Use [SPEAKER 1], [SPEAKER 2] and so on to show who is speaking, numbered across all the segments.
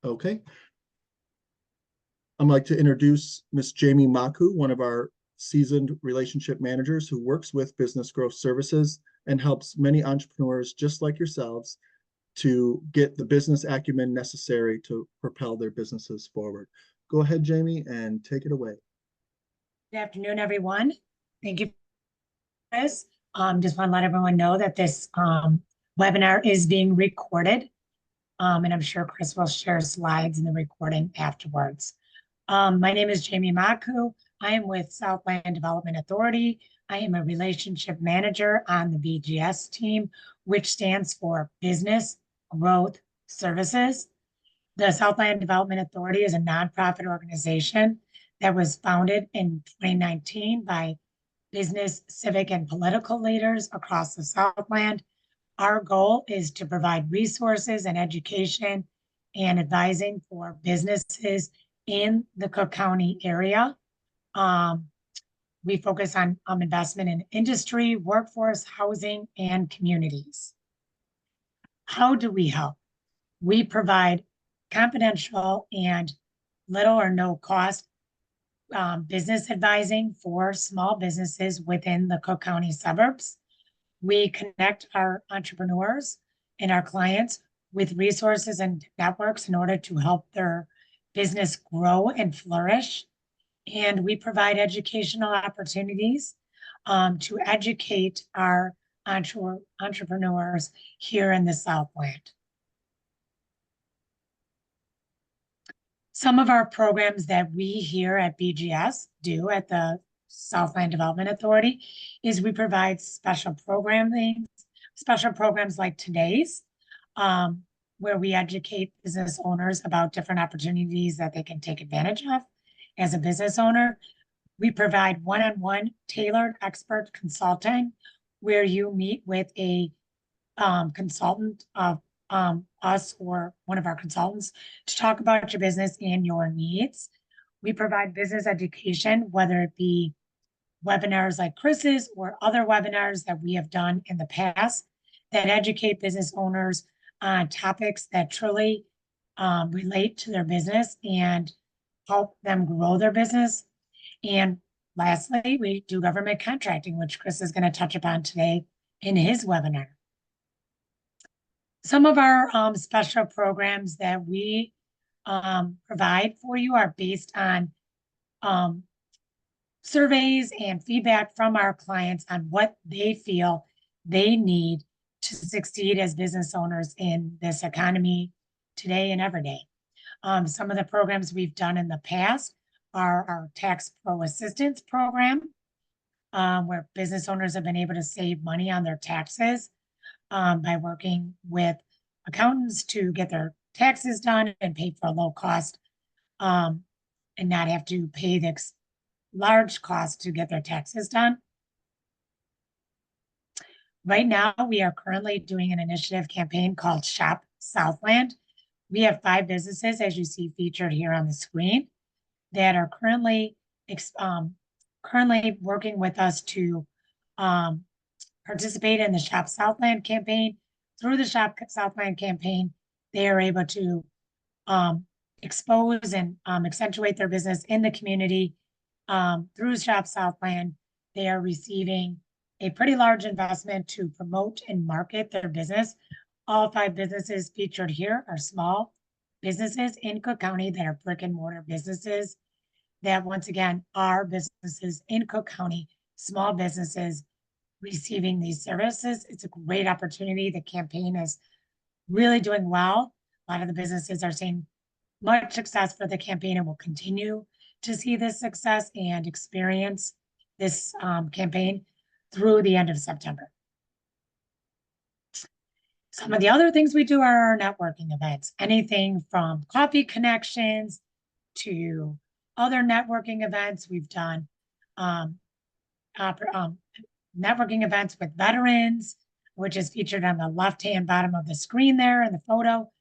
[SPEAKER 1] Okay. I'd like to introduce Miss Jamie Maku, one of our seasoned relationship managers who works with Business Growth Services and helps many entrepreneurs just like yourselves to get the business acumen necessary to propel their businesses forward. Go ahead, Jamie, and take it away.
[SPEAKER 2] Good afternoon, everyone. Thank you for this. Just want to let everyone know that this webinar is being recorded, and I'm sure Chris will share slides in the recording afterwards. My name is Jamie Maku. I am with Southland Development Authority. I am a relationship manager on the BGS team, which stands for Business Growth Services. The Southland Development Authority is a nonprofit organization that was founded in 2019 by business, civic, and political leaders across the Southland. Our goal is to provide resources and education and advising for businesses in the Cook County area. We focus on investment in industry, workforce, housing, and communities. How do we help? We provide confidential and little or no cost business advising for small businesses within the Cook County suburbs. We connect our entrepreneurs and our clients with resources and networks in order to help their business grow and flourish. And we provide educational opportunities to educate our entrepreneurs here in the Southland. Some of our programs that we here at BGS do at the Southland Development Authority is we provide special programs like today's, where we educate business owners about different opportunities that they can take advantage of as a business owner. We provide one-on-one tailored expert consulting, where you meet with a consultant of us or one of our consultants to talk about your business and your needs. We provide business education, whether it be webinars like Chris's or other webinars that we have done in the past that educate business owners on topics that truly relate to their business and help them grow their business. And lastly, we do government contracting, which Chris is going to touch upon today in his webinar. Some of our special programs that we provide for you are based on surveys and feedback from our clients on what they feel they need to succeed as business owners in this economy today and every day. Some of the programs we've done in the past are our Tax Pro Assistance Program, where business owners have been able to save money on their taxes by working with accountants to get their taxes done and pay for a low cost and not have to pay the large cost to get their taxes done. Right now, we are currently doing an initiative campaign called Shop Southland. We have 5 businesses, as you see featured here on the screen, that are currently working with us to participate in the Shop Southland campaign. Through the Shop Southland campaign, they are able to expose and accentuate their business in the community. Through Shop Southland, they are receiving a pretty large investment to promote and market their business. All 5 businesses featured here are small businesses in Cook County that are brick and mortar businesses that, once again, are businesses in Cook County, small businesses receiving these services. It's a great opportunity. The campaign is really doing well. A lot of the businesses are seeing much success for the campaign and will continue to see this success and experience this campaign through the end of September. Some of the other things we do are our networking events, anything from coffee connections to other networking events. We've done networking events with veterans, which is featured on the left-hand bottom of the screen there in the photo.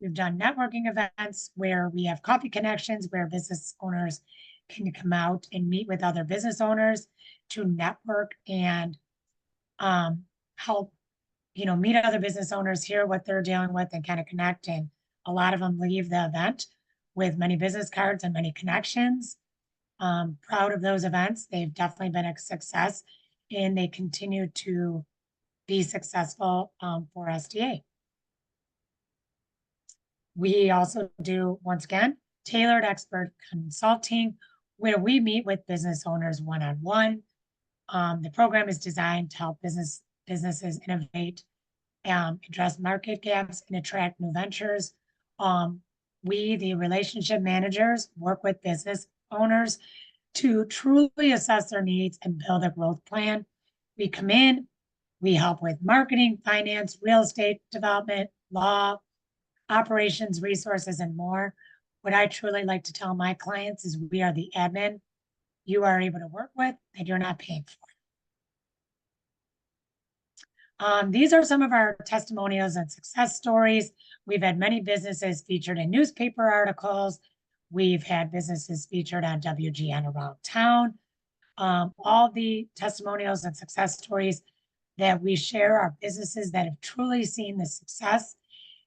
[SPEAKER 2] We've done networking events where we have coffee connections, where business owners can come out and meet with other business owners to network and help, meet other business owners, hear what they're dealing with, and kind of connect and A lot of them leave the event with many business cards and many connections. Proud of those events. They've definitely been a success, and they continue to be successful for SDA. We also do, once again, tailored expert consulting, where we meet with business owners one-on-one. The program is designed to help businesses innovate, address market gaps, and attract new ventures. We, the relationship managers, work with business owners to truly assess their needs and build a growth plan. We come in, we help with marketing, finance, real estate development, law, operations, resources, and more. What I truly like to tell my clients is we are the admin you are able to work with that you're not paying for. These are some of our testimonials and success stories. We've had many businesses featured in newspaper articles. We've had businesses featured on WGN around town. All the testimonials and success stories that we share are businesses that have truly seen the success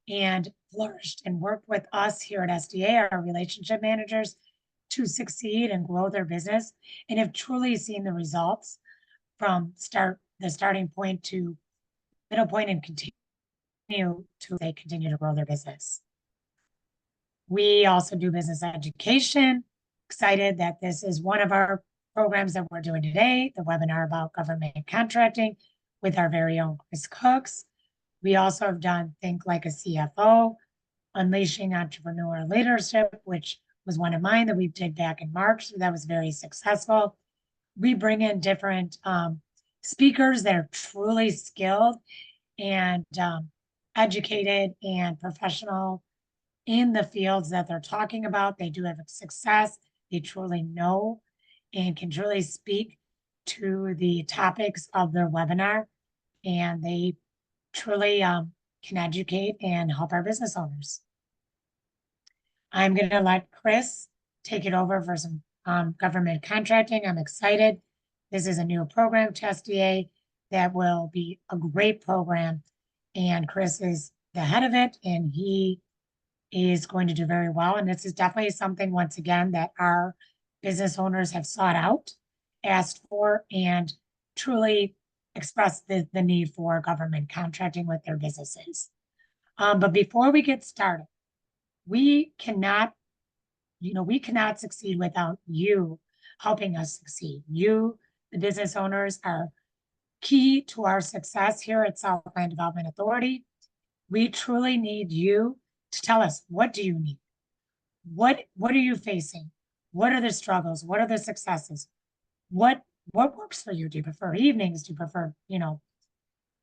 [SPEAKER 2] and flourished and worked with us here at SDA, our relationship managers, to succeed and grow their business, and have truly seen the results from the starting point to middle point and continue to grow their business. We also do business education. Excited that this is one of our programs that we're doing today, the webinar about government contracting with our very own Chris Cooks. We also have done Think Like a CFO, Unleashing Entrepreneur Leadership, which was one of mine that we did back in March. So that was very successful. We bring in different speakers that are truly skilled and educated and professional in the fields that they're talking about. They do have success. They truly know and can truly speak to the topics of their webinar. And they truly can educate and help our business owners. I'm going to let Chris take it over for some government contracting. I'm excited. This is a new program to SDA that will be a great program. And Chris is the head of it, and he is going to do very well. And this is definitely something, once again, that our business owners have sought out, asked for, and truly expressed the need for government contracting with their businesses. But before we get started, we cannot succeed without you helping us succeed. You, the business owners, are key to our success here at Southland Development Authority. We truly need you to tell us, what do you need? What are you facing? What are the struggles? What are the successes? What works for you? Do you prefer evenings? Do you prefer,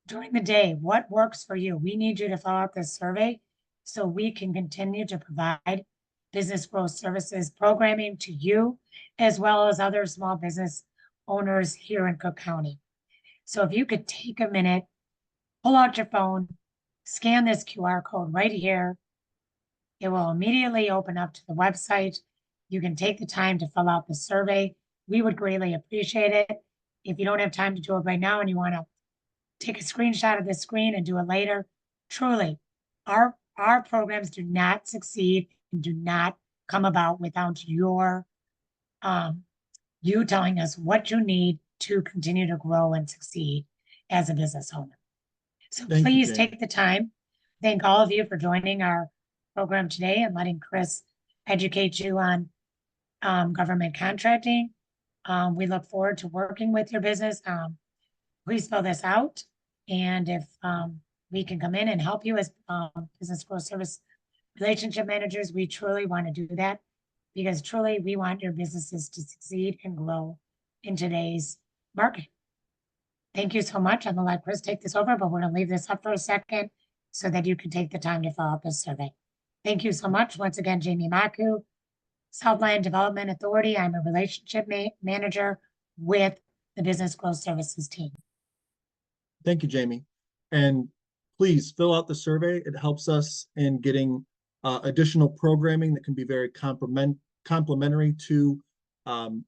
[SPEAKER 2] during the day? What works for you? We need you to fill out this survey so we can continue to provide business growth services programming to you, as well as other small business owners here in Cook County. So if you could take a minute, pull out your phone, scan this QR code right here. It will immediately open up to the website. You can take the time to fill out the survey. We would greatly appreciate it. If you don't have time to do it right now and you want to take a screenshot of the screen and do it later, truly, our programs do not succeed and do not come about without you telling us what you need to continue to grow and succeed as a business owner. So please take the time. Thank all of you for joining our program today and letting Chris educate you on government contracting. We look forward to working with your business. Please fill this out. And if we can come in and help you as business growth service relationship managers, we truly want to do that, because truly we want your businesses to succeed and grow in today's market. Thank you so much. I'm going to let Chris take this over, but we're going to leave this up for a second so that you can take the time to fill out this survey. Thank you so much. Once again, Jamie Maku, Southland Development Authority. I'm a relationship manager with the Business Growth Services team.
[SPEAKER 1] Thank you, Jamie. And please fill out the survey. It helps us in getting additional programming that can be very complementary to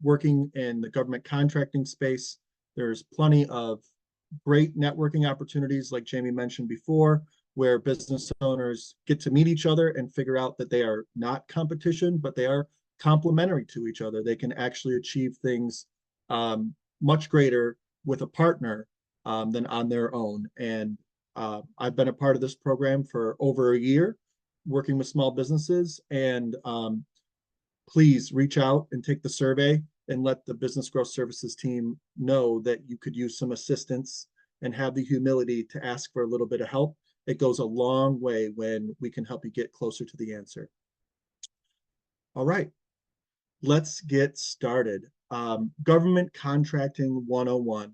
[SPEAKER 1] working in the government contracting space. There's plenty of great networking opportunities, like Jamie mentioned before, where business owners get to meet each other and figure out that they are not competition, but they are complementary to each other. They can actually achieve things much greater with a partner than on their own. And I've been a part of this program for over a year, working with small businesses. And please reach out and take the survey and let the Business Growth Services team know that you could use some assistance and have the humility to ask for a little bit of help. It goes a long way when we can help you get closer to the answer. All right, let's get started. Government Contracting 101.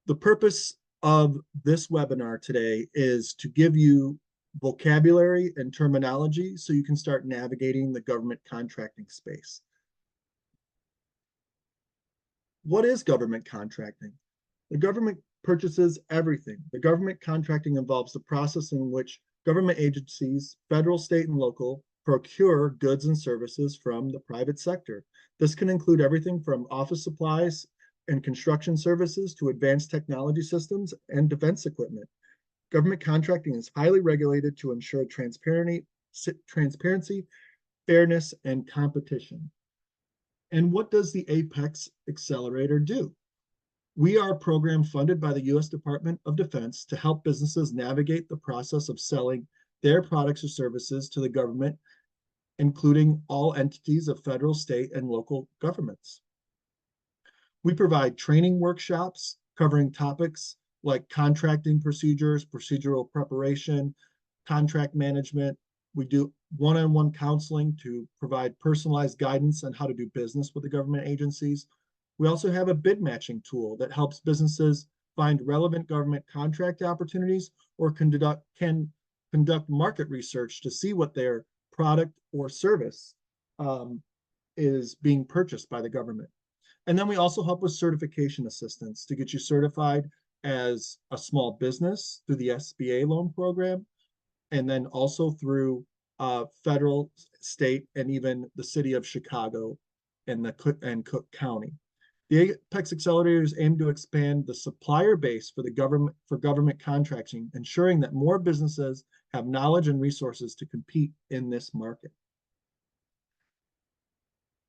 [SPEAKER 1] The purpose of this webinar today is to give you vocabulary and terminology so you can start navigating the government contracting space. What is government contracting? The government purchases everything. The government contracting involves the process in which government agencies, federal, state, and local, procure goods and services from the private sector. This can include everything from office supplies and construction services to advanced technology systems and defense equipment. Government contracting is highly regulated to ensure transparency, fairness, and competition. And what does the Apex Accelerator do? We are a program funded by the U.S. Department of Defense to help businesses navigate the process of selling their products or services to the government, including all entities of federal, state, and local governments. We provide training workshops covering topics like contracting procedures, procedural preparation, contract management. We do one-on-one counseling to provide personalized guidance on how to do business with the government agencies. We also have a bid matching tool that helps businesses find relevant government contract opportunities or conduct market research to see what their product or service is being purchased by the government. And then we also help with certification assistance to get you certified as a small business through the SBA loan program, and then also through federal, state, and even the city of Chicago and Cook County. The Apex Accelerators aim to expand the supplier base for government contracting, ensuring that more businesses have knowledge and resources to compete in this market.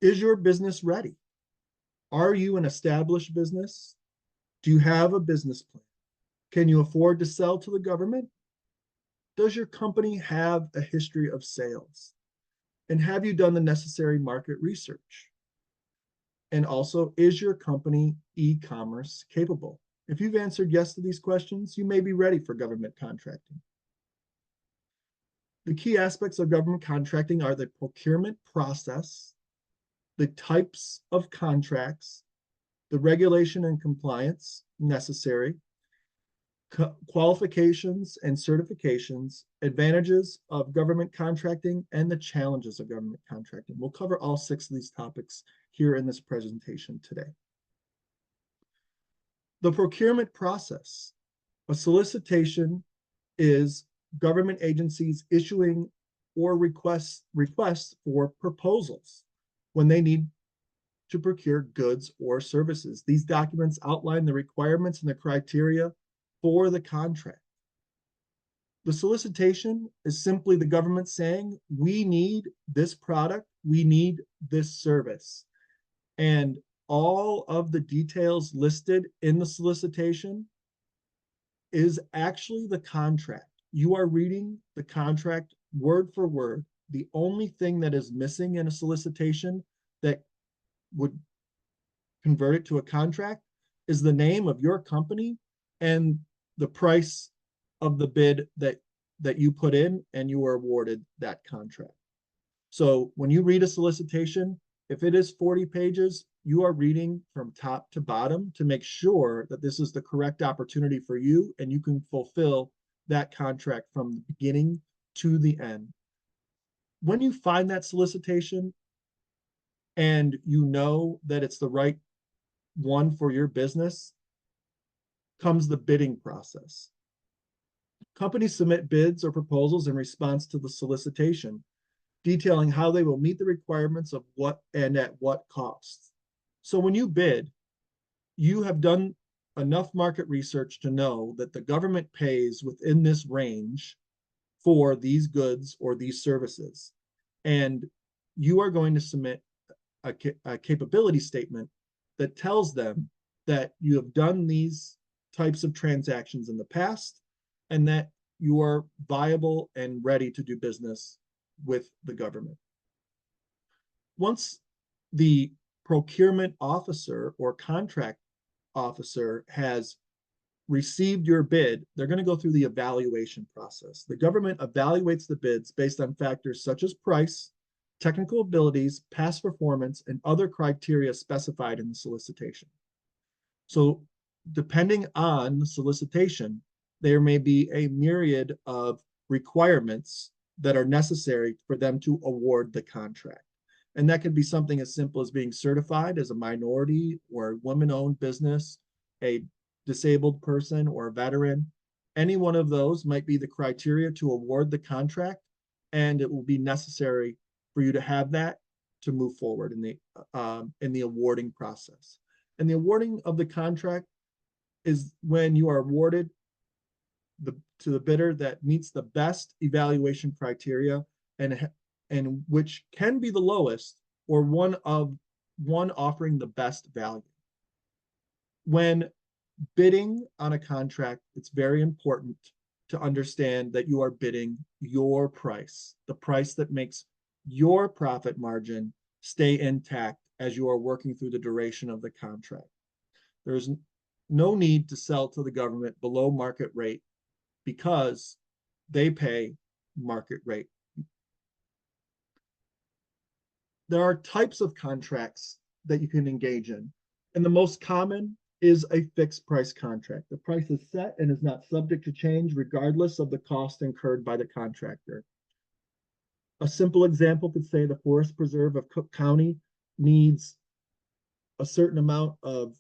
[SPEAKER 1] Is your business ready? Are you an established business? Do you have a business plan? Can you afford to sell to the government? Does your company have a history of sales? And have you done the necessary market research? And also, is your company e-commerce capable? If you've answered yes to these questions, you may be ready for government contracting. The key aspects of government contracting are the procurement process, the types of contracts, the regulation and compliance necessary, qualifications and certifications, advantages of government contracting, and the challenges of government contracting. We'll cover all 6 of these topics here in this presentation today. The procurement process. A solicitation is government agencies issuing or requests for proposals when they need to procure goods or services. These documents outline the requirements and the criteria for the contract. The solicitation is simply the government saying, we need this product, we need this service. And all of the details listed in the solicitation is actually the contract. You are reading the contract word for word. The only thing that is missing in a solicitation that would convert it to a contract is the name of your company and the price of the bid that you put in, and you are awarded that contract. So when you read a solicitation, if it is 40 pages, you are reading from top to bottom to make sure that this is the correct opportunity for you and you can fulfill that contract from the beginning to the end. When you find that solicitation and you know that it's the right one for your business, comes the bidding process. Companies submit bids or proposals in response to the solicitation, detailing how they will meet the requirements of what and at what costs. So when you bid, you have done enough market research to know that the government pays within this range for these goods or these services. And you are going to submit a capability statement that tells them that you have done these types of transactions in the past and that you are viable and ready to do business with the government. Once the procurement officer or contract officer has received your bid, they're going to go through the evaluation process. The government evaluates the bids based on factors such as price, technical abilities, past performance, and other criteria specified in the solicitation. So depending on the solicitation, there may be a myriad of requirements that are necessary for them to award the contract. And that could be something as simple as being certified as a minority or woman-owned business, a disabled person or a veteran. Any one of those might be the criteria to award the contract, and it will be necessary for you to have that to move forward in the awarding process. And the awarding of the contract is when you are awarded to the bidder that meets the best evaluation criteria and which can be the lowest or one offering the best value. When bidding on a contract, it's very important to understand that you are bidding your price, the price that makes your profit margin stay intact as you are working through the duration of the contract. There's no need to sell to the government below market rate because they pay market rate. There are types of contracts that you can engage in, and the most common is a fixed price contract. The price is set and is not subject to change regardless of the cost incurred by the contractor. A simple example could say the Forest Preserve of Cook County needs a certain amount of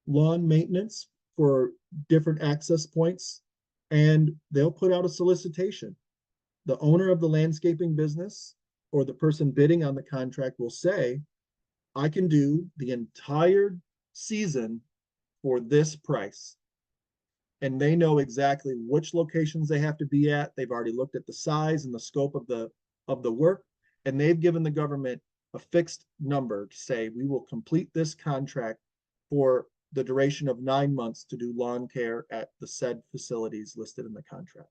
[SPEAKER 1] lawn maintenance for different access points, and they'll put out a solicitation. The owner of the landscaping business or the person bidding on the contract will say, I can do the entire season for this price. And they know exactly which locations they have to be at. They've already looked at the size and the scope of the work, and they've given the government a fixed number to say, we will complete this contract for the duration of 9 months to do lawn care at the said facilities listed in the contract.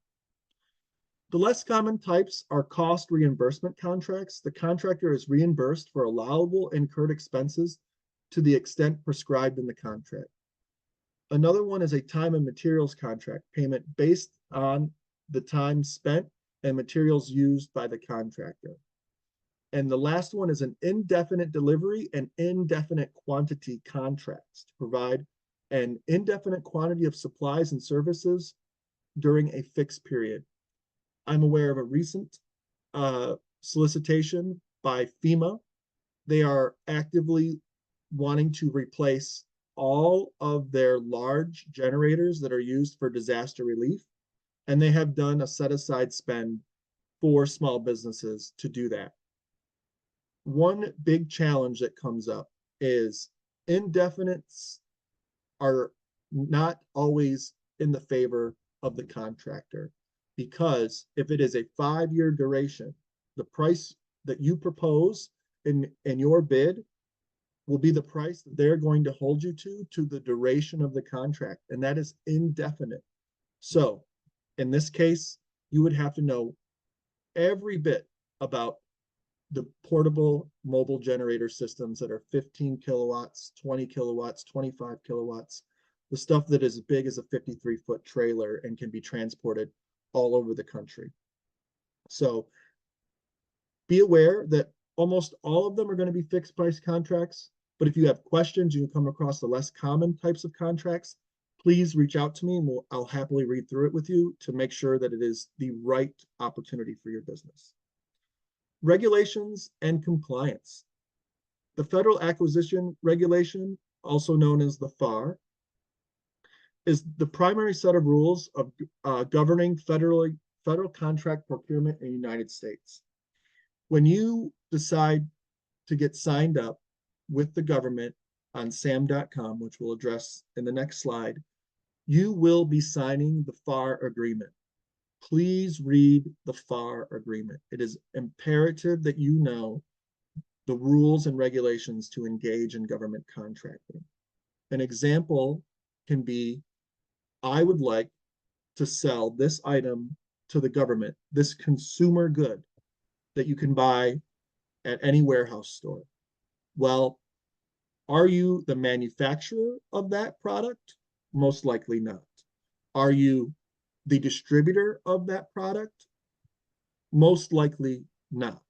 [SPEAKER 1] The less common types are cost reimbursement contracts. The contractor is reimbursed for allowable incurred expenses to the extent prescribed in the contract. Another one is a time and materials contract, payment based on the time spent and materials used by the contractor. And the last one is an indefinite delivery and indefinite quantity contracts to provide an indefinite quantity of supplies and services during a fixed period. I'm aware of a recent solicitation by FEMA. They are actively wanting to replace all of their large generators that are used for disaster relief, and they have done a set-aside spend for small businesses to do that. One big challenge that comes up is indefinites are not always in the favor of the contractor, because if it is a 5-year duration, the price that you propose in your bid will be the price that they're going to hold you to the duration of the contract, and that is indefinite. So in this case, you would have to know every bit about the portable mobile generator systems that are 15 kilowatts, 20 kilowatts, 25 kilowatts, the stuff that is as big as a 53-foot trailer and can be transported all over the country. So be aware that almost all of them are going to be fixed price contracts, but if you have questions, you can come across the less common types of contracts, please reach out to me and I'll happily read through it with you to make sure that it is the right opportunity for your business. Regulations and compliance. The Federal Acquisition Regulation, also known as the FAR, is the primary set of rules of governing federal contract procurement in the United States. When you decide to get signed up with the government on sam.com, which we'll address in the next slide, you will be signing the FAR agreement. please read the FAR agreement. It is imperative that you know the rules and regulations to engage in government contracting. An example can be, I would like to sell this item to the government, this consumer good that you can buy at any warehouse store. Well, are you the manufacturer of that product? Most likely not. Are you the distributor of that product? Most likely not.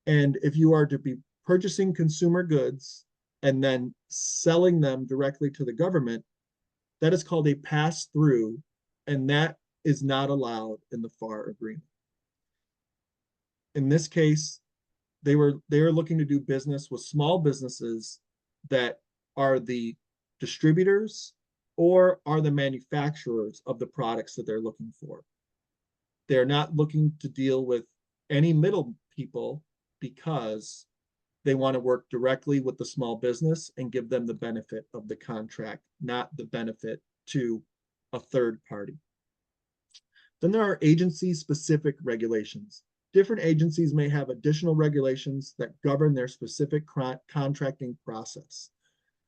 [SPEAKER 1] And if you are to be purchasing consumer goods and then selling them directly to the government, that is called a pass-through, and that is not allowed in the FAR agreement. In this case, they are looking to do business with small businesses that are the distributors or are the manufacturers of the products that they're looking for. They're not looking to deal with any middle people because they want to work directly with the small business and give them the benefit of the contract, not the benefit to a third party. Then there are agency-specific regulations. Different agencies may have additional regulations that govern their specific contracting process.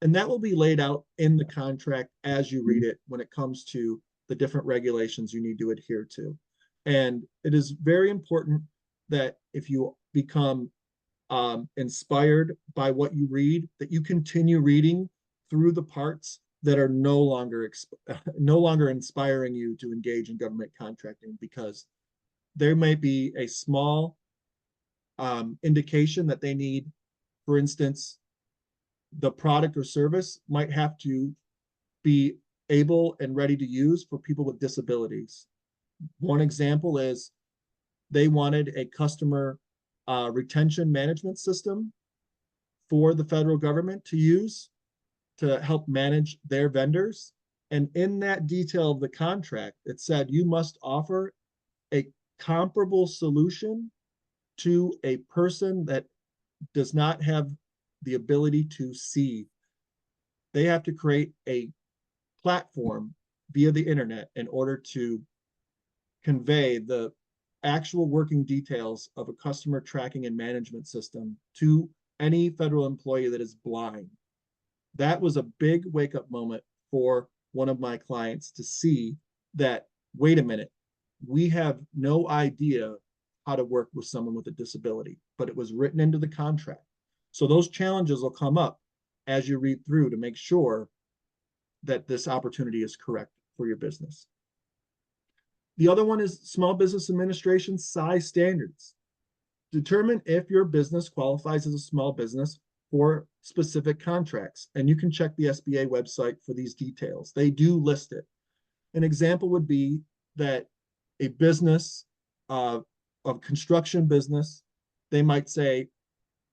[SPEAKER 1] And that will be laid out in the contract as you read it when it comes to the different regulations you need to adhere to. And it is very important that if you become inspired by what you read, that you continue reading through the parts that are no longer inspiring you to engage in government contracting, because there may be a small indication that they need, for instance, the product or service might have to be able and ready to use for people with disabilities. One example is they wanted a customer retention management system for the federal government to use to help manage their vendors. And in that detail of the contract, it said you must offer a comparable solution to a person that does not have the ability to see. They have to create a platform via the internet in order to convey the actual working details of a customer tracking and management system to any federal employee that is blind. That was a big wake-up moment for one of my clients to see that, wait a minute, we have no idea how to work with someone with a disability, but it was written into the contract. So those challenges will come up as you read through to make sure that this opportunity is correct for your business. The other one is Small Business Administration size standards. Determine if your business qualifies as a small business for specific contracts. And you can check the SBA website for these details. They do list it. An example would be that a business, a construction business, they might say,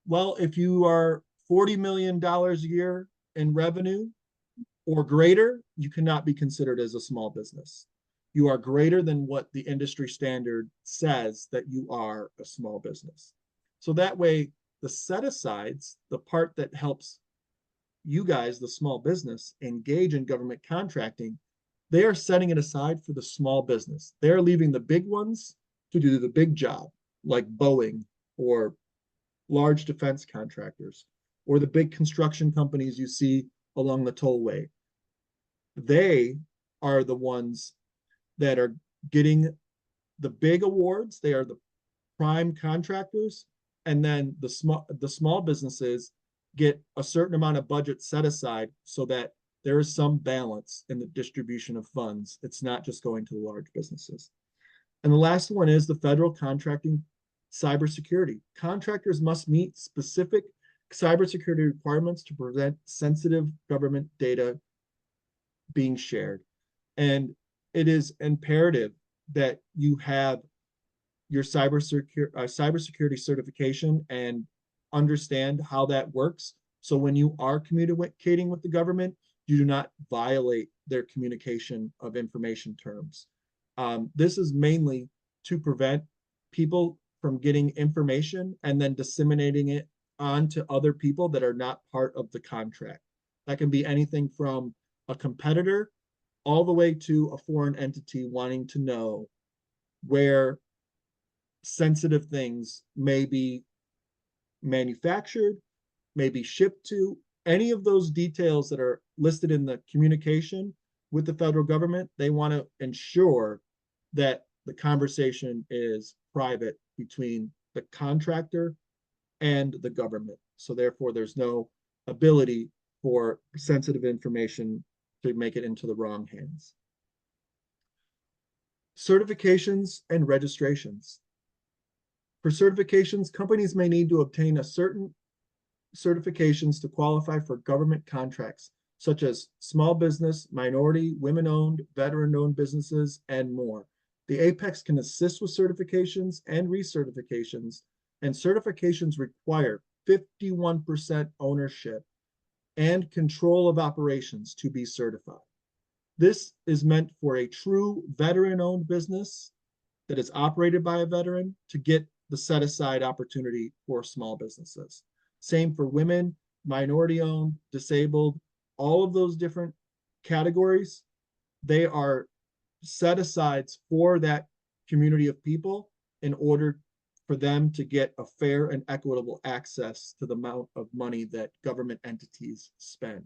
[SPEAKER 1] well, if you are $40 million a year in revenue or greater, you cannot be considered as a small business. You are greater than what the industry standard says that you are a small business. So that way, the set-asides, the part that helps you guys, the small business, engage in government contracting, they are setting it aside for the small business. They're leaving the big ones to do the big job, like Boeing or large defense contractors, or the big construction companies you see along the tollway. They are the ones that are getting the big awards. They are the prime contractors. And then the small businesses get a certain amount of budget set aside so that there is some balance in the distribution of funds. It's not just going to the large businesses. And the last one is the federal contracting cybersecurity. Contractors must meet specific cybersecurity requirements to prevent sensitive government data being shared. And it is imperative that you have your cybersecurity certification and understand how that works. So when you are communicating with the government, you do not violate their communication of information terms. This is mainly to prevent people from getting information and then disseminating it onto other people that are not part of the contract. That can be anything from a competitor all the way to a foreign entity wanting to know where sensitive things may be manufactured, may be shipped to. Any of those details that are listed in the communication with the federal government, they want to ensure that the conversation is private between the contractor and the government. So therefore, there's no ability for sensitive information to make it into the wrong hands. Certifications and registrations. For certifications, companies may need to obtain a certain certifications to qualify for government contracts, such as small business, minority, women-owned, veteran-owned businesses, and more. The Apex can assist with certifications and recertifications, and certifications require 51% ownership and control of operations to be certified. This is meant for a true veteran-owned business that is operated by a veteran to get the set-aside opportunity for small businesses. Same for women, minority-owned, disabled, all of those different categories. They are set-asides for that community of people in order for them to get a fair and equitable access to the amount of money that government entities spend.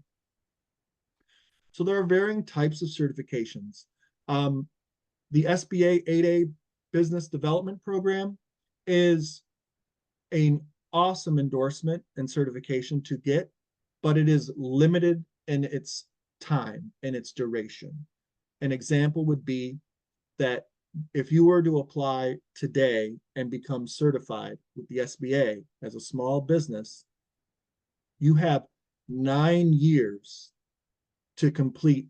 [SPEAKER 1] So there are varying types of certifications. The SBA 8A Business Development Program is an awesome endorsement and certification to get, but it is limited in its time and its duration. An example would be that if you were to apply today and become certified with the SBA as a small business, you have 9 years to complete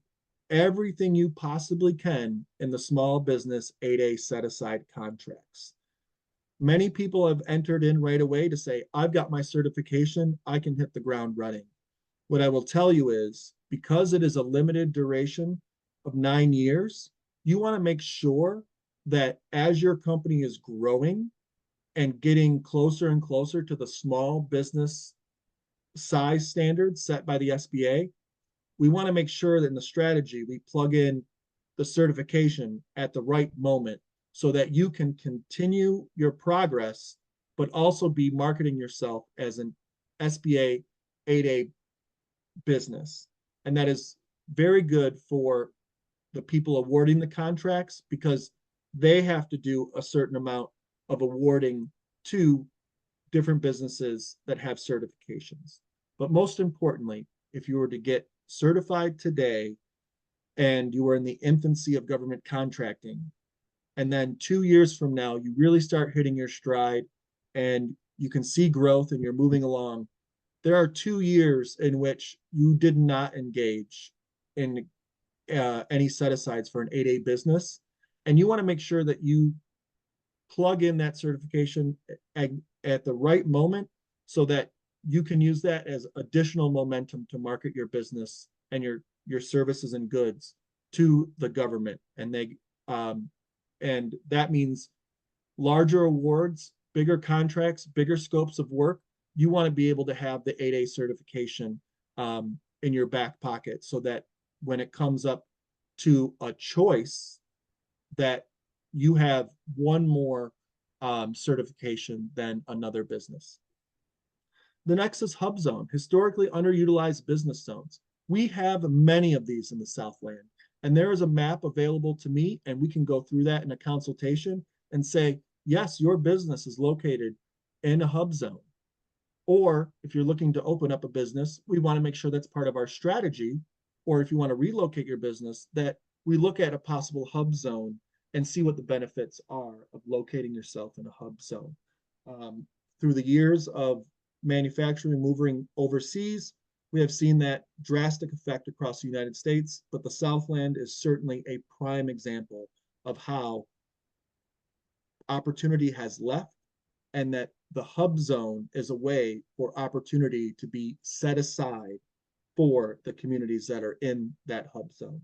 [SPEAKER 1] everything you possibly can in the small business 8A set-aside contracts. Many people have entered in right away to say, I've got my certification, I can hit the ground running. What I will tell you is, because it is a limited duration of 9 years, you want to make sure that as your company is growing and getting closer and closer to the small business size standards set by the SBA, we want to make sure that in the strategy, we plug in the certification at the right moment so that you can continue your progress, but also be marketing yourself as an SBA 8A business. And that is very good for the people awarding the contracts, because they have to do a certain amount of awarding to different businesses that have certifications. But most importantly, if you were to get certified today and you are in the infancy of government contracting, and then 2 years from now, you really start hitting your stride and you can see growth and you're moving along, there are 2 years in which you did not engage in any set-asides for an 8A business. And you want to make sure that you plug in that certification at the right moment so that you can use that as additional momentum to market your business and your services and goods to the government. And that means larger awards, bigger contracts, bigger scopes of work. You want to be able to have the 8A certification in your back pocket so that when it comes up to a choice, that you have one more certification than another business. The next is hub zone, historically underutilized business zones. We have many of these in the Southland, and there is a map available to me, and we can go through that in a consultation and say, yes, your business is located in a hub zone. Or if you're looking to open up a business, we want to make sure that's part of our strategy. Or if you want to relocate your business, that we look at a possible hub zone and see what the benefits are of locating yourself in a hub zone. Through the years of manufacturing and moving overseas, we have seen that drastic effect across the United States, but the Southland is certainly a prime example of how opportunity has left, and that the hub zone is a way for opportunity to be set aside for the communities that are in that hub zone.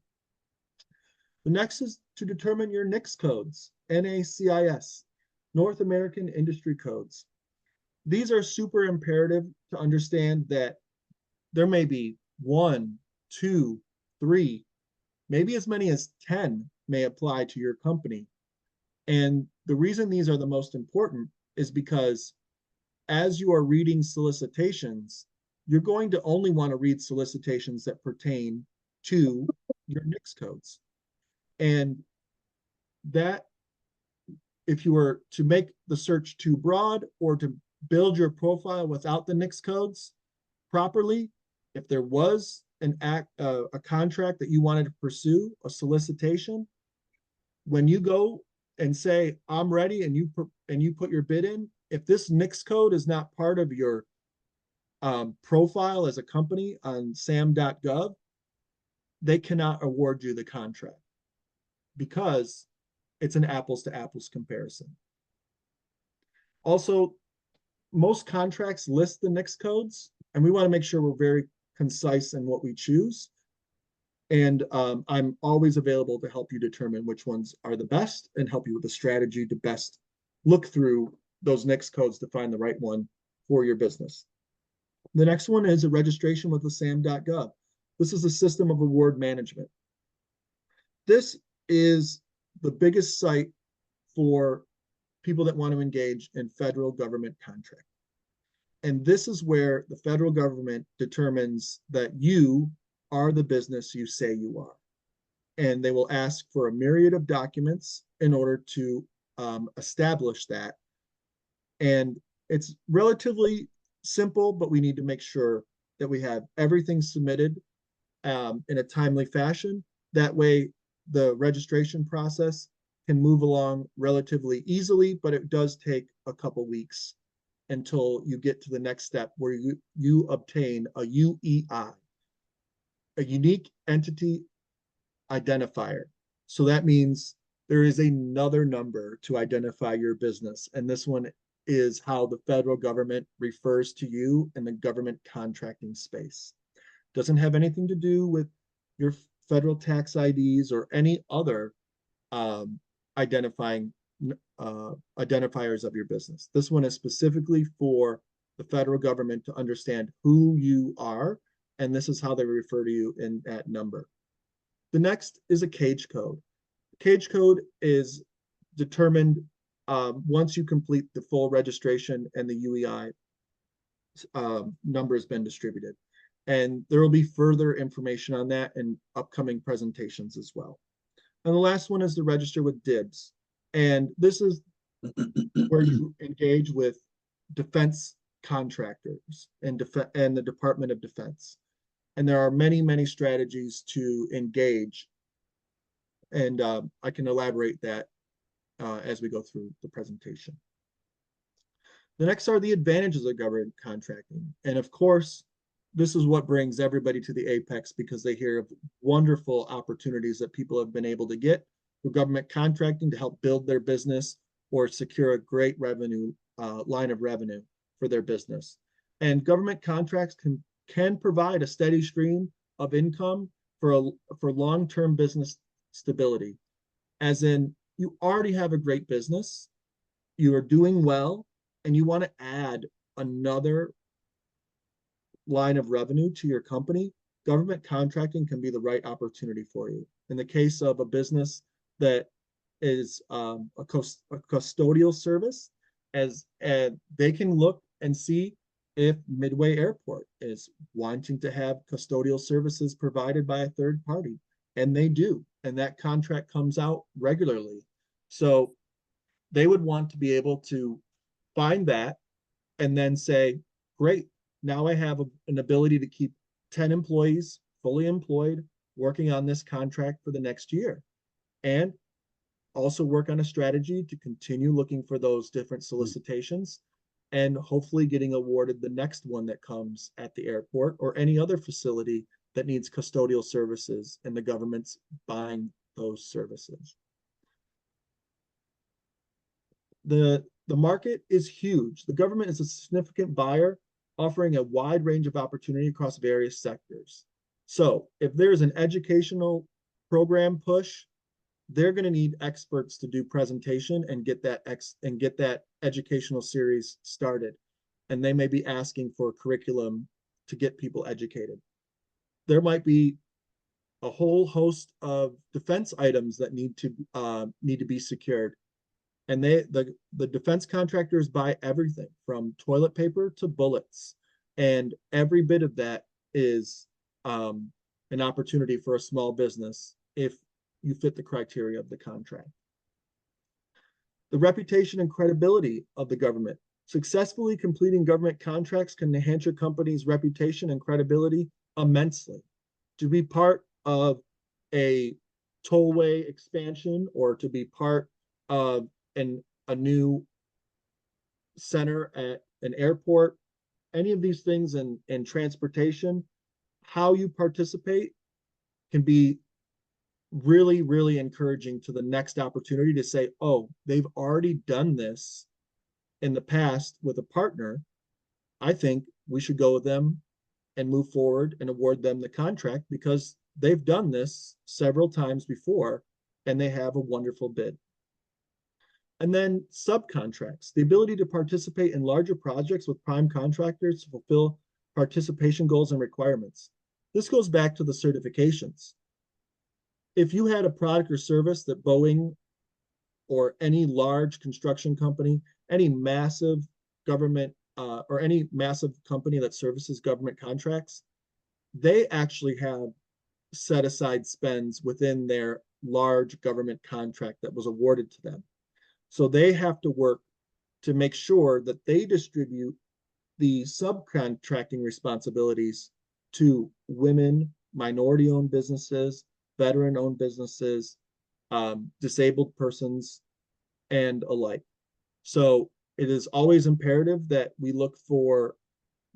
[SPEAKER 1] The next is to determine your NICS codes, NACIS, North American Industry Codes. These are super imperative to understand that there may be 1, 2, 3, maybe as many as 10 may apply to your company. And the reason these are the most important is because as you are reading solicitations, you're going to only want to read solicitations that pertain to your NICS codes. And that, if you were to make the search too broad or to build your profile without the NICS codes properly, if there was a contract that you wanted to pursue, a solicitation, when you go and say, I'm ready, and you put your bid in, if this NICS code is not part of your profile as a company on sam.gov, they cannot award you the contract because it's an apples to apples comparison. Also, most contracts list the NICS codes, and we want to make sure we're very concise in what we choose. And I'm always available to help you determine which ones are the best and help you with the strategy to best look through those NICS codes to find the right one for your business. The next one is a registration with the sam.gov. This is a system of award management. This is the biggest site for people that want to engage in federal government contract. And this is where the federal government determines that you are the business you say you are. And they will ask for a myriad of documents in order to establish that. And it's relatively simple, but we need to make sure that we have everything submitted in a timely fashion. That way, the registration process can move along relatively easily, but it does take a couple weeks until you get to the next step where you obtain a UEI, a unique entity identifier. So that means there is another number to identify your business. And this one is how the federal government refers to you in the government contracting space. Doesn't have anything to do with your federal tax IDs or any other identifiers of your business. This one is specifically for the federal government to understand who you are, and this is how they refer to you in that number. The next is a cage code. Cage code is determined once you complete the full registration and the UEI number has been distributed. And there will be further information on that in upcoming presentations as well. And the last one is to register with DIBS. And this is where you engage with defense contractors and the Department of Defense. And there are many, many strategies to engage. And I can elaborate that as we go through the presentation. The next are the advantages of government contracting. And of course, this is what brings everybody to the apex because they hear of wonderful opportunities that people have been able to get through government contracting to help build their business or secure a great revenue line of revenue for their business. And government contracts can provide a steady stream of income for long-term business stability, as in you already have a great business, you are doing well, and you want to add another line of revenue to your company. Government contracting can be the right opportunity for you. In the case of a business that is a custodial service, as they can look and see if Midway Airport is wanting to have custodial services provided by a third party, and they do, and that contract comes out regularly. So they would want to be able to find that and then say, great, now I have an ability to keep 10 employees fully employed working on this contract for the next year, and also work on a strategy to continue looking for those different solicitations and hopefully getting awarded the next one that comes at the airport or any other facility that needs custodial services and the government's buying those services. The market is huge. The government is a significant buyer, offering a wide range of opportunity across various sectors. So if there's an educational program push, they're going to need experts to do presentation and get that educational series started. And they may be asking for a curriculum to get people educated. There might be a whole host of defense items that need to be secured. And the defense contractors buy everything from toilet paper to bullets. And every bit of that is an opportunity for a small business if you fit the criteria of the contract. The reputation and credibility of the government. Successfully completing government contracts can enhance your company's reputation and credibility immensely. To be part of a tollway expansion or to be part of a new center at an airport, any of these things in transportation, how you participate can be really, really encouraging to the next opportunity to say, oh, they've already done this in the past with a partner. I think we should go with them and move forward and award them the contract because they've done this several times before and they have a wonderful bid. And then subcontracts, the ability to participate in larger projects with prime contractors to fulfill participation goals and requirements. This goes back to the certifications. If you had a product or service that Boeing or any large construction company, any massive government or any massive company that services government contracts, they actually have set aside spends within their large government contract that was awarded to them. So they have to work to make sure that they distribute the subcontracting responsibilities to women, minority-owned businesses, veteran-owned businesses, disabled persons, and alike. So it is always imperative that we look for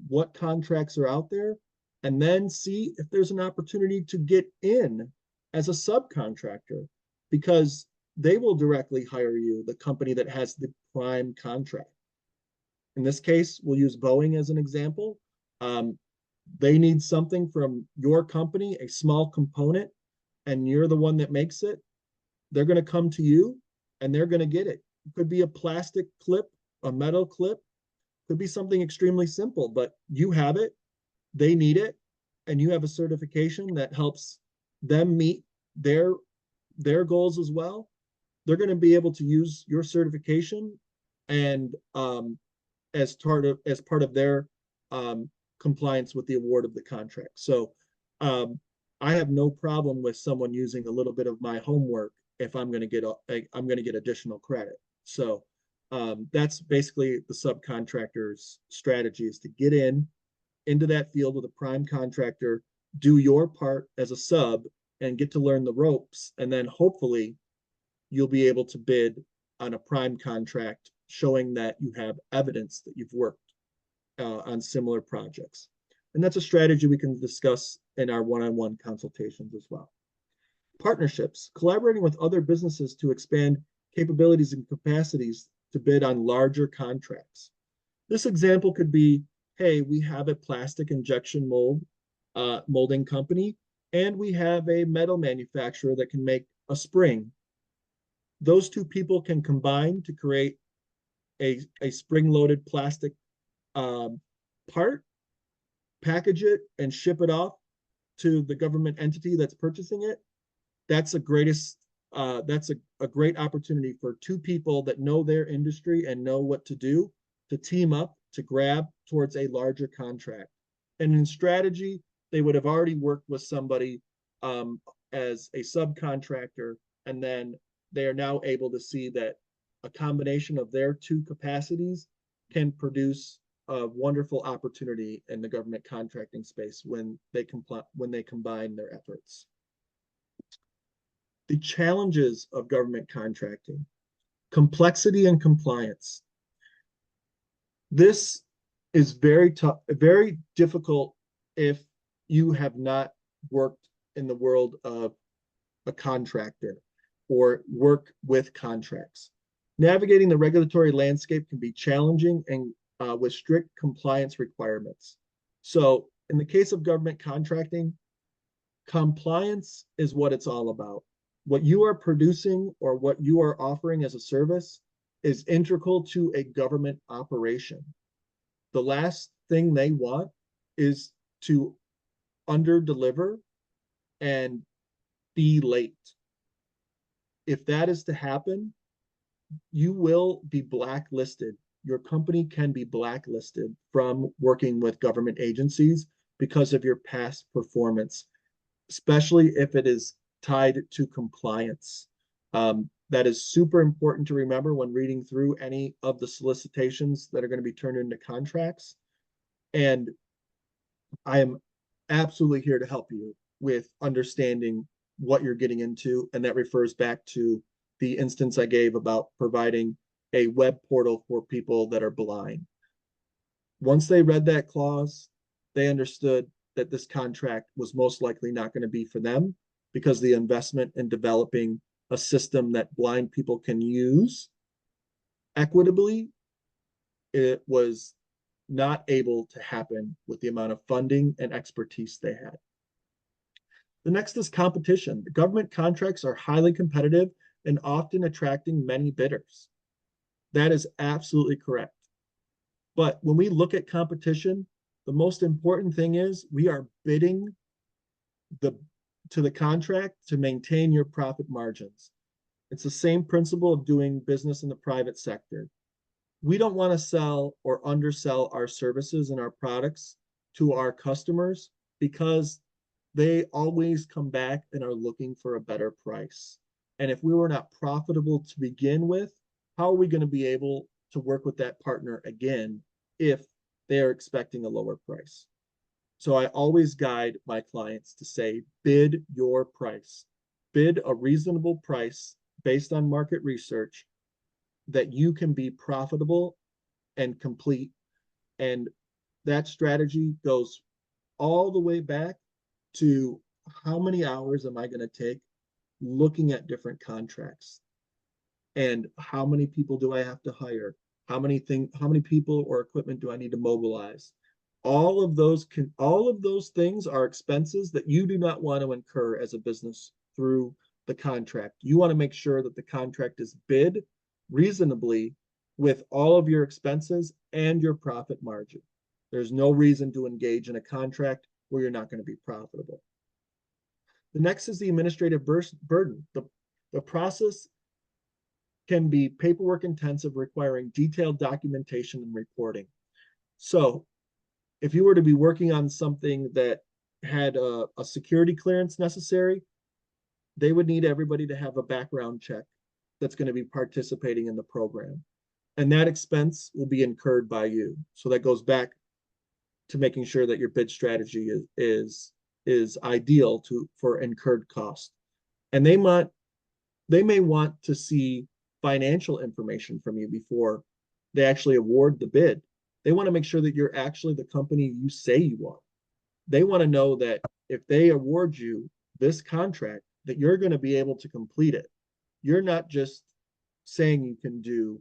[SPEAKER 1] what contracts are out there and then see if there's an opportunity to get in as a subcontractor because they will directly hire you, the company that has the prime contract. In this case, we'll use Boeing as an example. They need something from your company, a small component, and you're the one that makes it. They're going to come to you and they're going to get it. It could be a plastic clip, a metal clip, could be something extremely simple, but you have it, they need it, and you have a certification that helps them meet their goals as well. They're going to be able to use your certification and as part of their compliance with the award of the contract. So I have no problem with someone using a little bit of my homework if I'm going to get additional credit. So that's basically the subcontractor's strategy is to get into that field with a prime contractor, do your part as a sub and get to learn the ropes. And then hopefully you'll be able to bid on a prime contract showing that you have evidence that you've worked on similar projects. And that's a strategy we can discuss in our one-on-one consultations as well. Partnerships, collaborating with other businesses to expand capabilities and capacities to bid on larger contracts. This example could be, hey, we have a plastic injection molding company, and we have a metal manufacturer that can make a spring. Those two people can combine to create a spring-loaded plastic part, package it, and ship it off to the government entity that's purchasing it. That's a great opportunity for two people that know their industry and know what to do to team up to grab towards a larger contract. And in strategy, they would have already worked with somebody as a subcontractor, and then they are now able to see that a combination of their two capacities can produce a wonderful opportunity in the government contracting space when they combine their efforts. The challenges of government contracting, complexity and compliance. This is very tough, very difficult if you have not worked in the world of a contractor or work with contracts. Navigating the regulatory landscape can be challenging and with strict compliance requirements. So in the case of government contracting, compliance is what it's all about. What you are producing or what you are offering as a service is integral to a government operation. The last thing they want is to under-deliver and be late. If that is to happen, you will be blacklisted. Your company can be blacklisted from working with government agencies because of your past performance, especially if it is tied to compliance. That is super important to remember when reading through any of the solicitations that are going to be turned into contracts. And I am absolutely here to help you with understanding what you're getting into. And that refers back to the instance I gave about providing a web portal for people that are blind. Once they read that clause, they understood that this contract was most likely not going to be for them because the investment in developing a system that blind people can use equitably, it was not able to happen with the amount of funding and expertise they had. The next is competition. The government contracts are highly competitive and often attracting many bidders. That is absolutely correct. But when we look at competition, the most important thing is we are bidding to the contract to maintain your profit margins. It's the same principle of doing business in the private sector. We don't want to sell or undersell our services and our products to our customers because they always come back and are looking for a better price. And if we were not profitable to begin with, how are we going to be able to work with that partner again if they are expecting a lower price? So I always guide my clients to say, bid your price, bid a reasonable price based on market research that you can be profitable and complete. And that strategy goes all the way back to how many hours am I going to take looking at different contracts, and how many people do I have to hire, how many people or equipment do I need to mobilize. All of those things are expenses that you do not want to incur as a business through the contract. You want to make sure that the contract is bid reasonably with all of your expenses and your profit margin. There's no reason to engage in a contract where you're not going to be profitable. The next is the administrative burden. The process can be paperwork intensive, requiring detailed documentation and reporting. So if you were to be working on something that had a security clearance necessary, they would need everybody to have a background check that's going to be participating in the program. And that expense will be incurred by you. So that goes back to making sure that your bid strategy is ideal for incurred cost. And they may want to see financial information from you before they actually award the bid. They want to make sure that you're actually the company you say you are. They want to know that if they award you this contract, that you're going to be able to complete it. You're not just saying you can do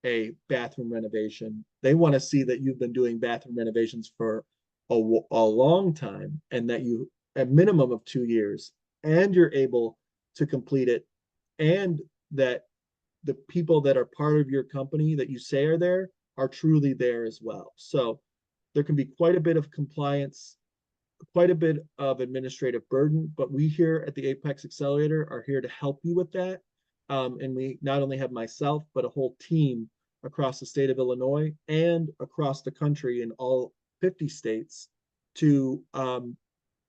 [SPEAKER 1] a bathroom renovation. They want to see that you've been doing bathroom renovations for a long time, and that you, a minimum of 2 years, and you're able to complete it, and that the people that are part of your company that you say are there are truly there as well. So there can be quite a bit of compliance, quite a bit of administrative burden, but we here at the Apex Accelerator are here to help you with that. And we not only have myself, but a whole team across the state of Illinois and across the country in all 50 states to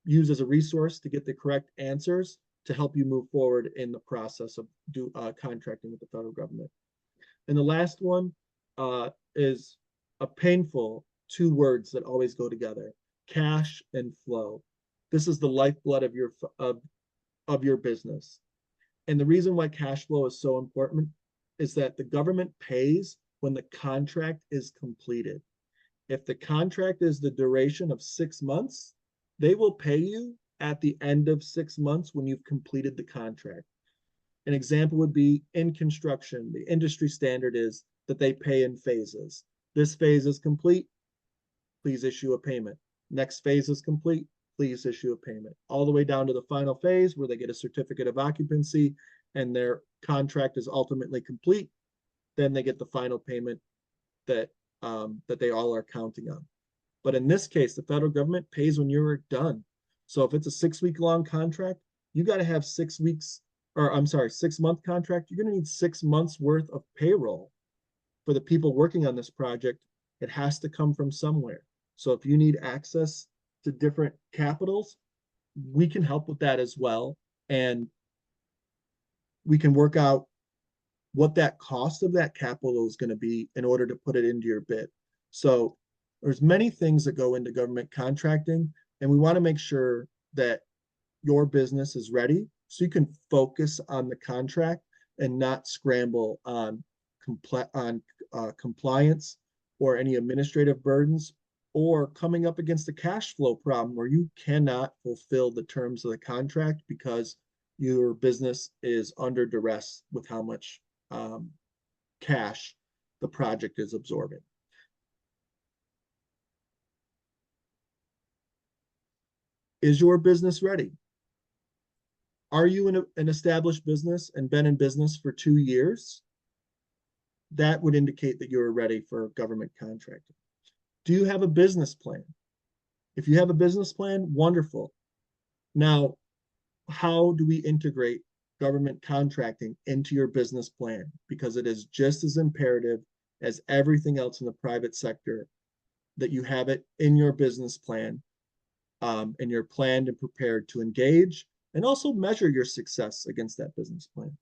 [SPEAKER 1] use as a resource to get the correct answers to help you move forward in the process of contracting with the federal government. And the last one is a painful 2 words that always go together: cash and flow. This is the lifeblood of your business. And the reason why cash flow is so important is that the government pays when the contract is completed. If the contract is the duration of 6 months, they will pay you at the end of 6 months when you've completed the contract. An example would be in construction. The industry standard is that they pay in phases. This phase is complete, please issue a payment. Next phase is complete, please issue a payment. All the way down to the final phase where they get a certificate of occupancy and their contract is ultimately complete. Then they get the final payment that they all are counting on. But in this case, the federal government pays when you're done. So if it's a 6-week long contract, you got to have 6 weeks or I'm sorry, 6-month contract, you're going to need 6 months worth of payroll for the people working on this project. It has to come from somewhere. So if you need access to different capitals, we can help with that as well. And we can work out what that cost of that capital is going to be in order to put it into your bid. So there's many things that go into government contracting, and we want to make sure that your business is ready so you can focus on the contract and not scramble on compliance or any administrative burdens, or coming up against a cash flow problem where you cannot fulfill the terms of the contract because your business is under duress with how much cash the project is absorbing. Is your business ready? Are you in an established business and been in business for 2 years? That would indicate that you're ready for government contracting. Do you have a business plan? If you have a business plan, wonderful. Now, how do we integrate government contracting into your business plan? Because it is just as imperative as everything else in the private sector that you have it in your business plan, and you're planned and prepared to engage and also measure your success against that business plan.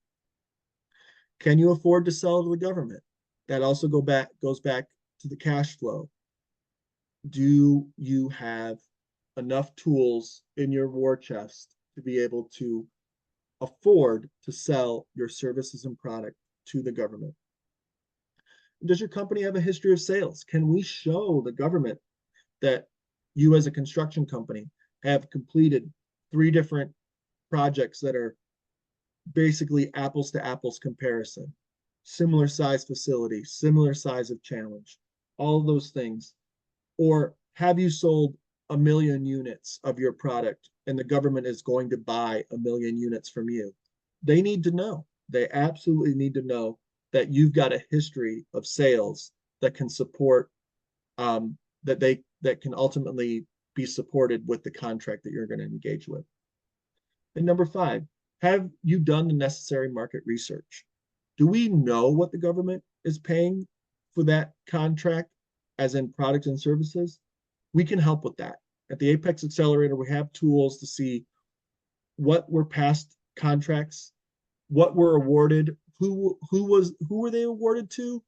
[SPEAKER 1] Can you afford to sell to the government? That also goes back to the cash flow. Do you have enough tools in your war chest to be able to afford to sell your services and product to the government? Does your company have a history of sales? Can we show the government that you as a construction company have completed 3 different projects that are basically apples to apples comparison, similar size facility, similar size of challenge, all of those things? Or have you sold 1,000,000 units of your product and the government is going to buy 1,000,000 units from you? They need to know. They absolutely need to know that you've got a history of sales that can support, that can ultimately be supported with the contract that you're going to engage with. And number 5, have you done the necessary market research? Do we know what the government is paying for that contract, as in products and services? We can help with that. At the Apex Accelerator, we have tools to see what were past contracts, what were awarded, who were they awarded to.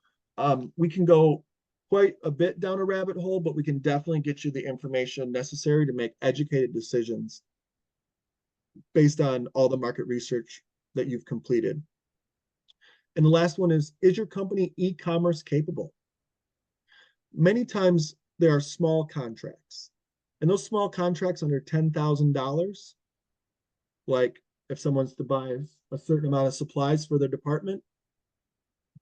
[SPEAKER 1] We can go quite a bit down a rabbit hole, but we can definitely get you the information necessary to make educated decisions based on all the market research that you've completed. And the last one is your company e-commerce capable? Many times there are small contracts, and those small contracts under $10,000, like if someone's to buy a certain amount of supplies for their department,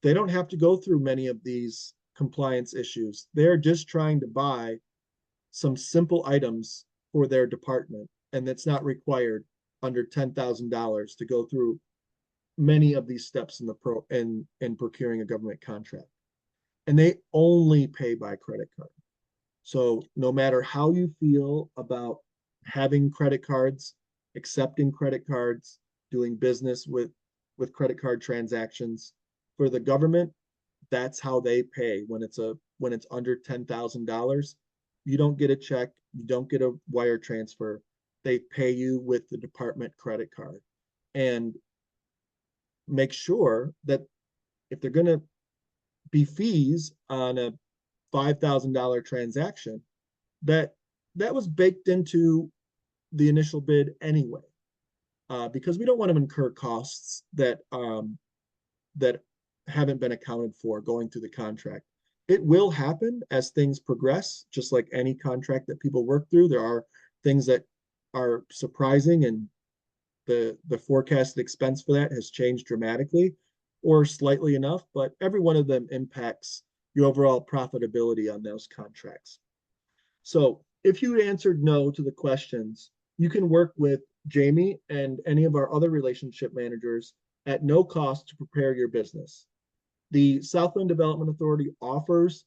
[SPEAKER 1] they don't have to go through many of these compliance issues. They're just trying to buy some simple items for their department, and that's not required under $10,000 to go through many of these steps in procuring a government contract. And they only pay by credit card. So no matter how you feel about having credit cards, accepting credit cards, doing business with credit card transactions, for the government, that's how they pay when it's under $10,000. You don't get a check, you don't get a wire transfer. They pay you with the department credit card. And make sure that if they're going to be fees on a $5,000 transaction, that was baked into the initial bid anyway, because we don't want to incur costs that haven't been accounted for going through the contract. It will happen as things progress, just like any contract that people work through. There are things that are surprising, and the forecasted expense for that has changed dramatically or slightly enough, but every one of them impacts your overall profitability on those contracts. So if you answered no to the questions, you can work with Jamie and any of our other relationship managers at no cost to prepare your business. The Southland Development Authority offers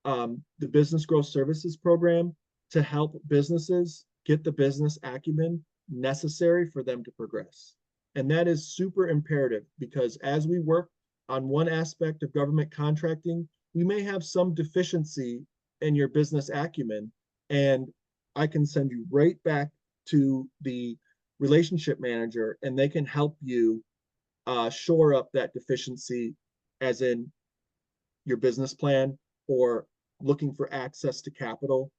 [SPEAKER 1] the Business Growth Services Program to help businesses get the business acumen necessary for them to progress. And that is super imperative because as we work on one aspect of government contracting, we may have some deficiency in your business acumen. And I can send you right back to the relationship manager and they can help you shore up that deficiency, as in your business plan or looking for access to capital.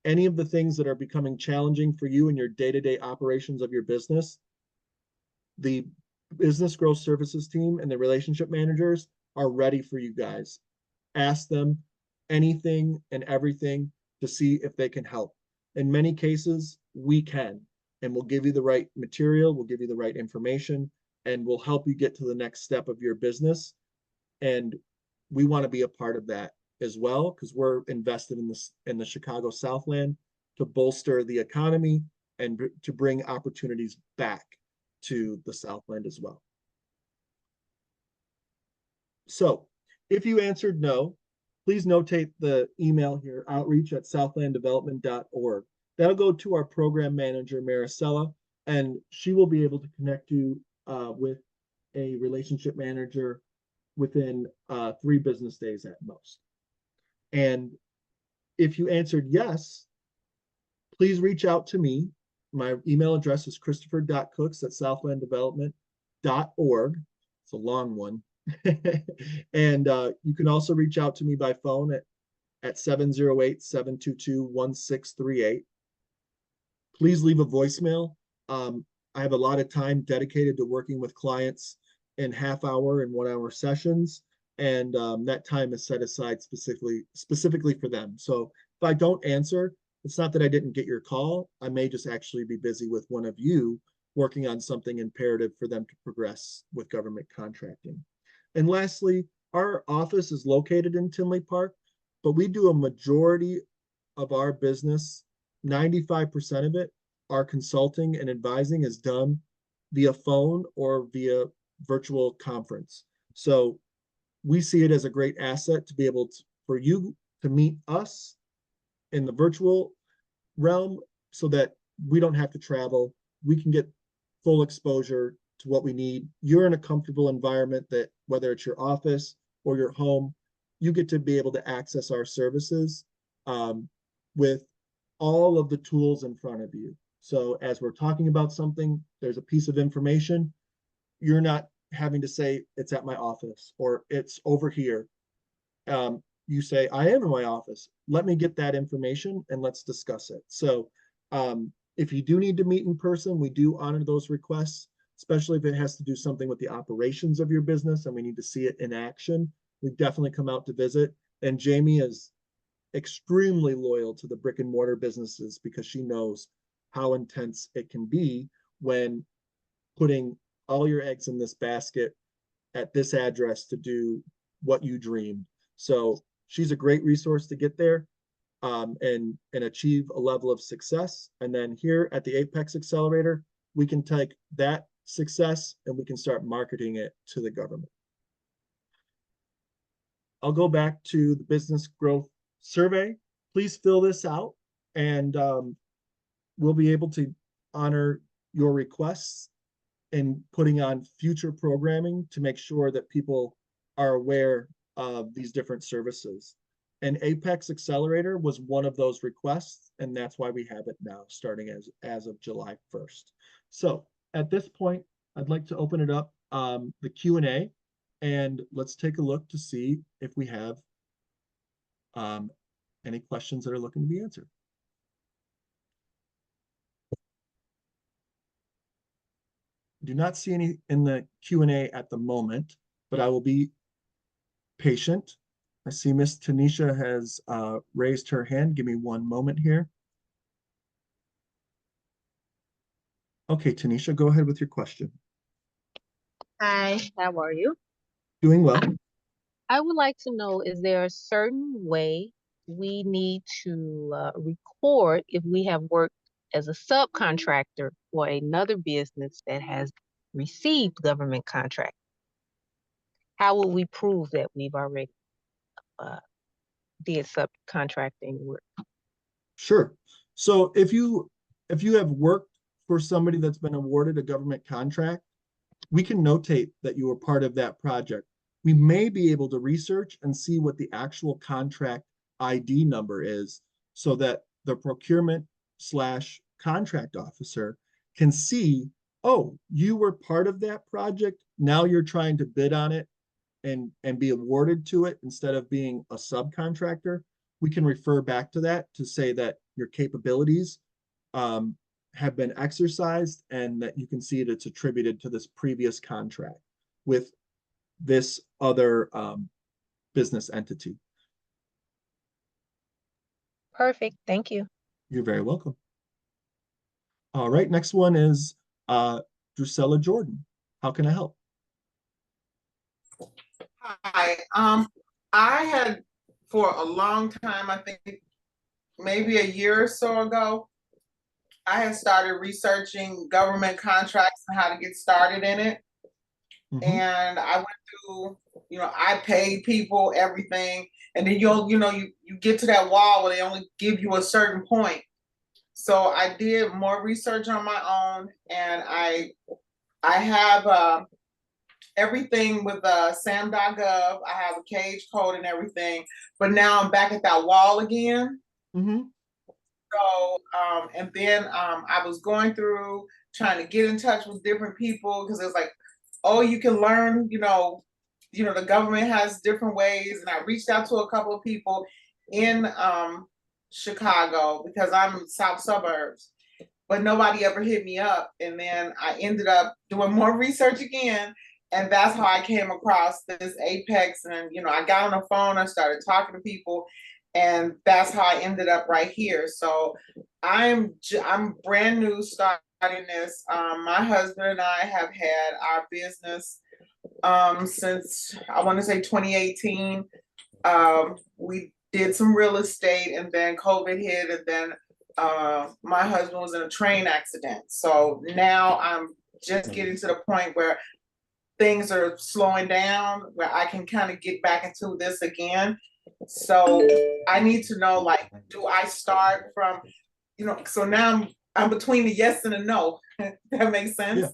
[SPEAKER 1] Any of the things that are becoming challenging for you in your day-to-day operations of your business, the business growth services team and the relationship managers are ready for you guys. Ask them anything and everything to see if they can help. In many cases, we can, and we'll give you the right material, we'll give you the right information, and we'll help you get to the next step of your business. And we want to be a part of that as well, because we're invested in this in the Chicago Southland to bolster the economy and to bring opportunities back to the Southland as well. So if you answered no, please notate the email here, outreach@southlanddevelopment.org. That'll go to our program manager, Maricela, and she will be able to connect you with a relationship manager within 3 business days at most. And if you answered yes, please reach out to me. My email address is christopher.cooks@southlanddevelopment.org. It's a long one. And you can also reach out to me by phone at 708-722-1638. Please leave a voicemail. I have a lot of time dedicated to working with clients in half-hour and 1-hour sessions, and that time is set aside specifically for them. So if I don't answer, it's not that I didn't get your call. I may just actually be busy with one of you working on something imperative for them to progress with government contracting. And lastly, our office is located in Tinley Park, but we do a majority of our business, 95% of it, our consulting and advising is done via phone or via virtual conference. So we see it as a great asset to be able to, for you to meet us in the virtual realm so that we don't have to travel. We can get full exposure to what we need. You're in a comfortable environment that whether it's your office or your home, you get to be able to access our services with all of the tools in front of you. So as we're talking about something, there's a piece of information, you're not having to say it's at my office or it's over here. You say, I am in my office. Let me get that information and let's discuss it. So if you do need to meet in person, we do honor those requests, especially if it has to do something with the operations of your business and we need to see it in action. We definitely come out to visit. And Jamie is extremely loyal to the brick and mortar businesses because she knows how intense it can be when putting all your eggs in this basket at this address to do what you dreamed. So she's a great resource to get there and achieve a level of success. And then here at the Apex Accelerator, we can take that success and we can start marketing it to the government. I'll go back to the business growth survey. Please fill this out and we'll be able to honor your requests and putting on future programming to make sure that people are aware of these different services. And Apex Accelerator was one of those requests, and that's why we have it now, starting as of July 1st. So at this point, I'd like to open it up, the Q&A, and let's take a look to see if we have any questions that are looking to be answered. Do not see any in the Q&A at the moment, but I will be patient. I see Miss Tanisha has raised her hand. Give me one moment here. Okay, Tanisha, go ahead with your question.
[SPEAKER 3] Hi, how are you?
[SPEAKER 1] Doing well.
[SPEAKER 3] I would like to know, is there a certain way we need to record if we have worked as a subcontractor for another business that has received government contract? How will we prove that we've already did subcontracting work?
[SPEAKER 1] Sure. So if you have worked for somebody that's been awarded a government contract, we can notate that you were part of that project. We may be able to research and see what the actual contract ID number is so that the procurement slash contract officer can see, oh, you were part of that project. Now you're trying to bid on it and be awarded to it instead of being a subcontractor. We can refer back to that to say that your capabilities have been exercised and that you can see that it's attributed to this previous contract with this other business entity.
[SPEAKER 3] Perfect. Thank you.
[SPEAKER 1] You're very welcome. All right, next one is Drusella Jordan. How can I help?
[SPEAKER 4] Hi. I had for a long time, I think maybe a year or so ago, I had started researching government contracts and how to get started in it. And I went through, I paid people everything, and then you get to that wall where they only give you a certain point. So I did more research on my own, and I have everything with sam.gov. I have a cage code and everything, but now I'm back at that wall again. So, and then I was going through trying to get in touch with different people because it's like, oh, you can learn, the government has different ways. And I reached out to a couple of people in Chicago because I'm in South Suburbs, but nobody ever hit me up. And then I ended up doing more research again. And that's how I came across this Apex. And, I got on the phone, I started talking to people, and that's how I ended up right here. So I'm brand new starting this. My husband and I have had our business since I want to say 2018. We did some real estate, and then COVID hit, and then my husband was in a train accident. So now I'm just getting to the point where things are slowing down, where I can kind of get back into this again. So I need to know, like, do I start from, so now I'm between the yes and the no. That makes sense?
[SPEAKER 1] Yeah.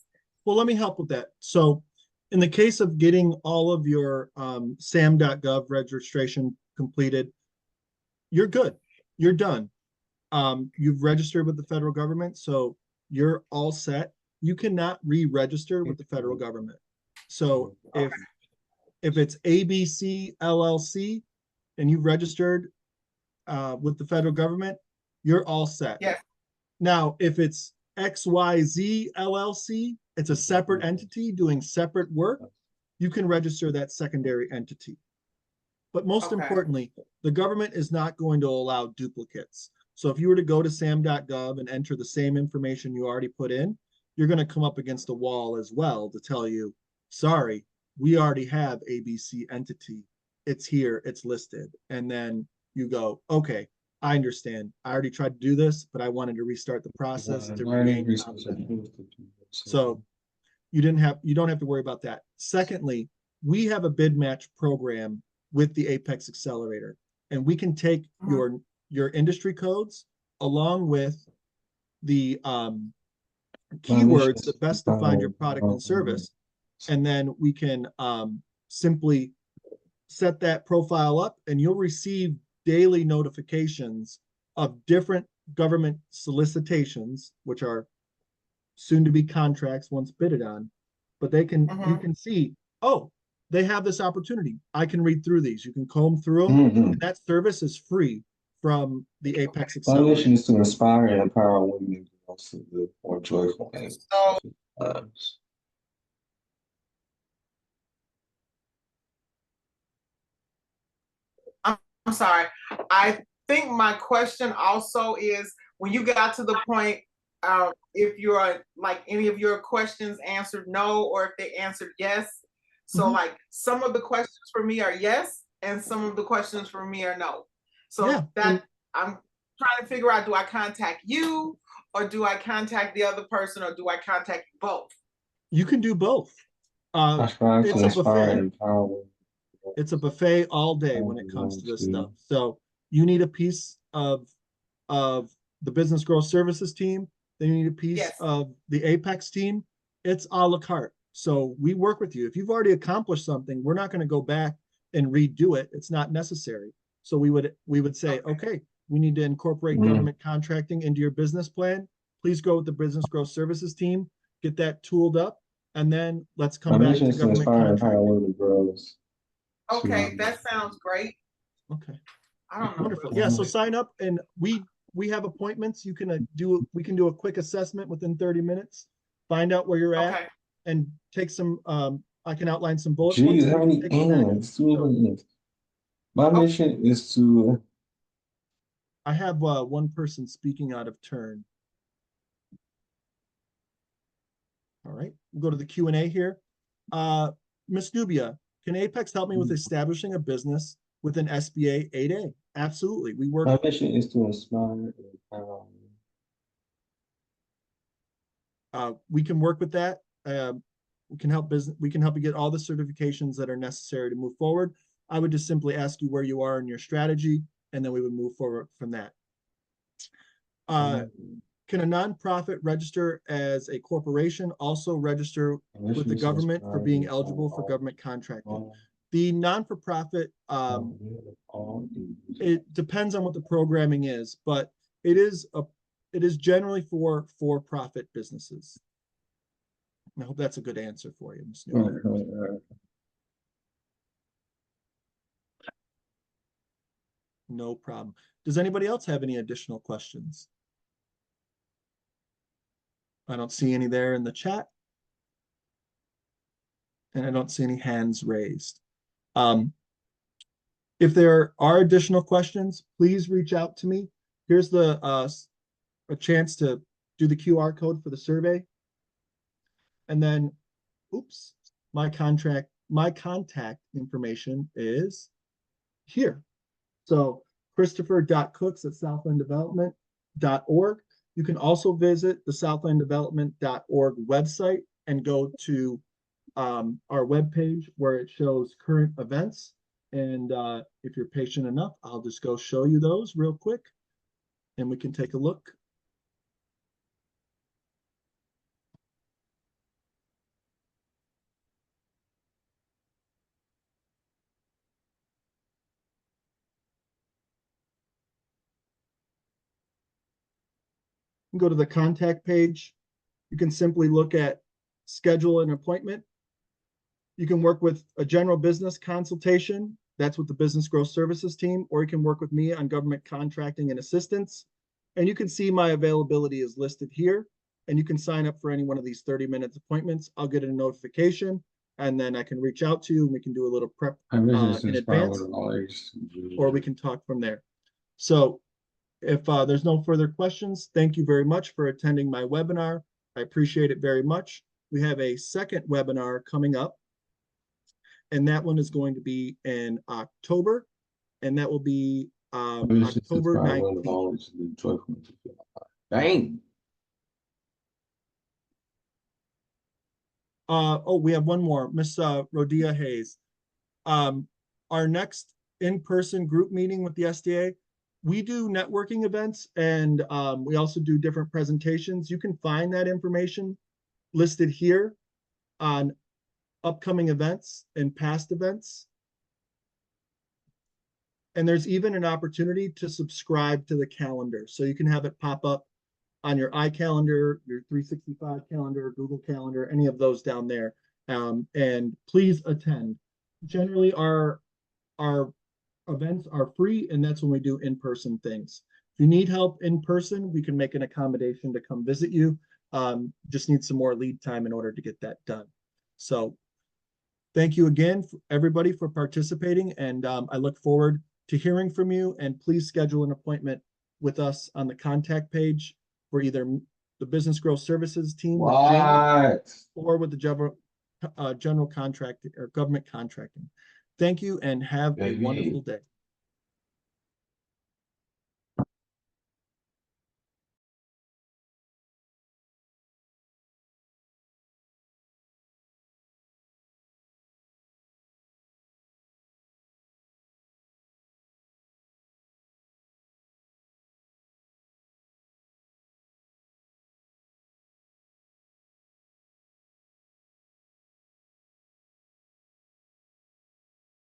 [SPEAKER 1] Well, let me help with that. So in the case of getting all of your sam.gov registration completed, you're good. You're done. You've registered with the federal government, so you're all set. You cannot re-register with the federal government. So if it's ABC LLC and you've registered with the federal government, you're all set.
[SPEAKER 4] Yeah.
[SPEAKER 1] Now, if it's XYZ LLC, it's a separate entity doing separate work, you can register that secondary entity. But most importantly, the government is not going to allow duplicates. So if you were to go to sam.gov and enter the same information you already put in, you're going to come up against a wall as well to tell you, sorry, we already have ABC entity. It's here, it's listed. And then you go, okay, I understand. I already tried to do this, but I wanted to restart the process to regain confidence. So you don't have to worry about that. Secondly, we have a bid match program with the Apex Accelerator, and we can take your industry codes along with the keywords that best define your product and service, and then we can simply set that profile up, and you'll receive daily notifications of different government solicitations, which are soon to be contracts once bidded on. But they can you can see, oh, they have this opportunity. I can read through these. You can comb through them. And that service is free from the Apex Accelerator.
[SPEAKER 5] My mission is to inspire and empower women to live more joyful and lives.
[SPEAKER 4] I'm sorry. I think my question also is, when you got to the point, if you're like any of your questions answered no, or if they answered yes. So like some of the questions for me are yes, and some of the questions for me are no. So that I'm trying to figure out, do I contact you, or do I contact the other person, or do I contact you both?
[SPEAKER 1] You can do both. It's a buffet. It's a buffet all day when it comes to this stuff. So you need a piece of the business growth services team, then you need a piece of the Apex team. It's a la carte. So we work with you. If you've already accomplished something, we're not going to go back and redo it. It's not necessary. So we would say, okay, we need to incorporate government contracting into your business plan. Please go with the business growth services team, get that tooled up, and then let's come back to government contracting.
[SPEAKER 4] Okay, that sounds great.
[SPEAKER 1] Okay.
[SPEAKER 4] I don't know.
[SPEAKER 1] Wonderful. Yeah, so sign up and we have appointments. You can we can do a quick assessment within 30 minutes, find out where you're at
[SPEAKER 4] Okay,
[SPEAKER 1] and take some I can outline some bullet points.
[SPEAKER 5] Jeez, how many ends? My mission is to.
[SPEAKER 1] I have one person speaking out of turn. All right, we'll go to the Q&A here. Ms. Nubia, can Apex help me with establishing a business with an SBA 8A? Absolutely. We work.
[SPEAKER 5] My mission is to inspire.
[SPEAKER 1] We can work with that. We can help you get all the certifications that are necessary to move forward. I would just simply ask you where you are in your strategy, and then we would move forward from that. Can a nonprofit register as a corporation, also register with the government for being eligible for government contracting? The non-for-profit, it depends on what the programming is, but it is generally for for-profit businesses. I hope that's a good answer for you, Ms. Newman. No problem. Does anybody else have any additional questions? I don't see any there in the chat. And I don't see any hands raised. If there are additional questions, please reach out to me. Here's the a chance to do the QR code for the survey. And then, oops, my contact information is here. So christopher.cooks@southlanddevelopment.org. You can also visit the southlanddevelopment.org website and go to our webpage where it shows current events. And if you're patient enough, I'll just go show you those real quick and we can take a look. Go to the contact page. You can simply look at schedule an appointment. You can work with a general business consultation. That's with the business growth services team, or you can work with me on government contracting and assistance. And you can see my availability is listed here, and you can sign up for any one of these 30-minute appointments. I'll get a notification, and then I can reach out to you and we can do a little prep in advance, or we can talk from there. So if there's no further questions, thank you very much for attending my webinar. I appreciate it very much. We have a second webinar coming up, and that one is going to be in October, and that will be October 19th.
[SPEAKER 5] Dang.
[SPEAKER 1] Oh, we have one more, Miss Rodia Hayes. Our next in-person group meeting with the SDA, we do networking events, and we also do different presentations. You can find that information listed here on upcoming events and past events. And there's even an opportunity to subscribe to the calendar. So you can have it pop up on your iCalendar, your 365 calendar, Google Calendar, any of those down there. And please attend. Generally, our events are free, and that's when we do in-person things. If you need help in person, we can make an accommodation to come visit you. Just need some more lead time in order to get that done. So thank you again, everybody, for participating, and I look forward to hearing from you. And please schedule an appointment with us on the contact page for either the Business Growth Services team with Jamie, or with the general contracting or government contracting. Thank you and have a wonderful day.